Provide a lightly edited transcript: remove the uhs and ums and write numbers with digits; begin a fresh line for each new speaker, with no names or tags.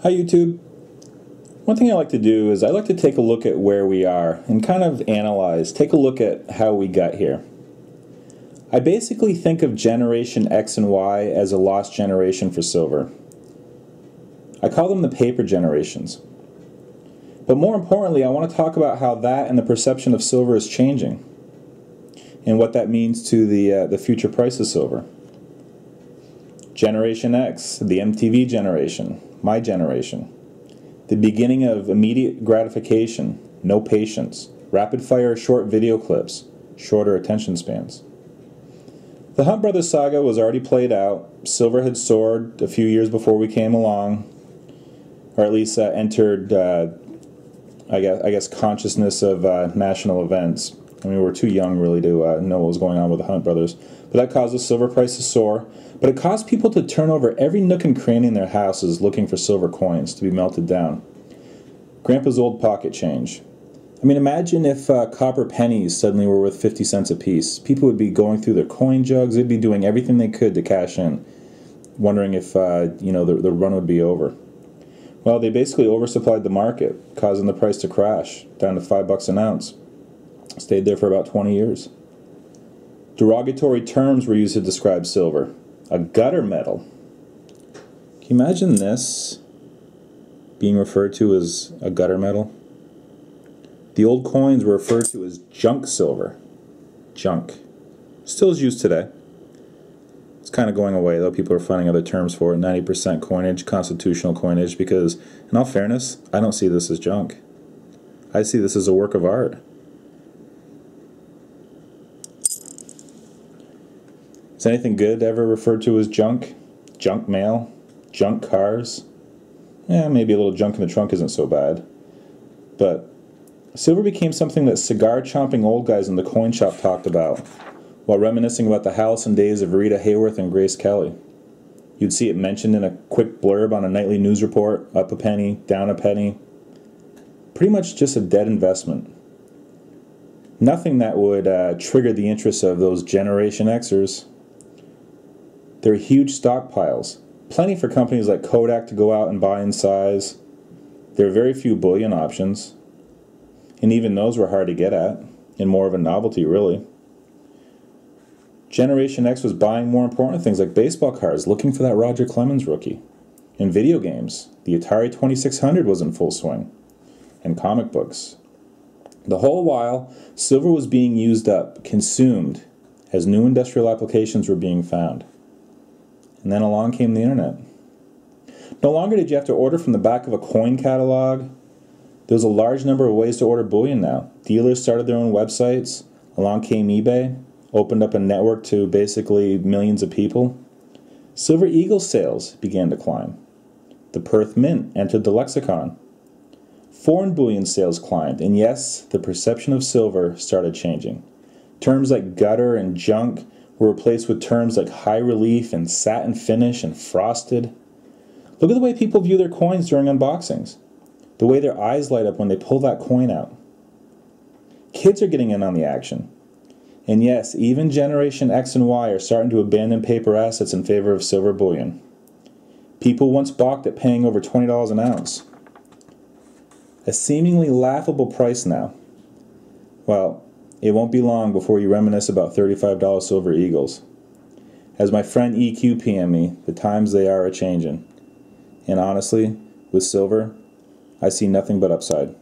Hi YouTube. One thing I like to do is I like to take a look at where we are and kind of analyze, take a look at how we got here. I basically think of Generation X and Y as a lost generation for silver. I call them the paper generations. But more importantly, I want to talk about how that and the perception of silver is changing and what that means to the future price of silver. Generation X, the MTV generation, my generation. The beginning of immediate gratification, no patience, rapid-fire short video clips, shorter attention spans. The Hunt Brothers saga was already played out. Silver had soared a few years before we came along, or at least entered, I guess, consciousness of national events. I mean, we were too young really to know what was going on with the Hunt Brothers. But that caused the silver price to soar. But it caused people to turn over every nook and cranny in their houses looking for silver coins to be melted down. Grandpa's old pocket change. I mean, imagine if copper pennies suddenly were worth 50 cents apiece. People would be going through their coin jugs. They'd be doing everything they could to cash in, wondering if the run would be over. Well, they basically oversupplied the market, causing the price to crash down to $5 an ounce. Stayed there for about 20 years. Derogatory terms were used to describe silver. A gutter metal. Can you imagine this being referred to as a gutter metal? The old coins were referred to as junk silver. Junk. Still is used today. It's kind of going away, though. People are finding other terms for it. 90% coinage, constitutional coinage, because, in all fairness, I don't see this as junk. I see this as a work of art. Is anything good ever referred to as junk? Junk mail? Junk cars? Yeah, maybe a little junk in the trunk isn't so bad. But silver became something that cigar-chomping old guys in the coin shop talked about, while reminiscing about the halcyon days of Rita Hayworth and Grace Kelly. You'd see it mentioned in a quick blurb on a nightly news report, up a penny, down a penny. Pretty much just a dead investment. Nothing that would trigger the interest of those Generation Xers. There are huge stockpiles, plenty for companies like Kodak to go out and buy in size. There are very few bullion options, and even those were hard to get at, and more of a novelty really. Generation X was buying more important things like baseball cards, looking for that Roger Clemens rookie. In video games, the Atari 2600 was in full swing, and comic books. The whole while, silver was being used up, consumed, as new industrial applications were being found. And then along came the internet. No longer did you have to order from the back of a coin catalog. There's a large number of ways to order bullion now. Dealers started their own websites. Along came eBay, opened up a network to basically millions of people. Silver Eagle sales began to climb. The Perth Mint entered the lexicon. Foreign bullion sales climbed, and yes, the perception of silver started changing. Terms like gutter and junk were replaced with terms like high relief and satin finish and frosted. Look at the way people view their coins during unboxings. The way their eyes light up when they pull that coin out. Kids are getting in on the action. And yes, even Generation X and Y are starting to abandon paper assets in favor of silver bullion. People once balked at paying over $20 an ounce. A seemingly laughable price now. Well, it won't be long before you reminisce about $35 silver eagles. As my friend EQ PM'd me, the times they are a-changin'. And honestly, with silver, I see nothing but upside.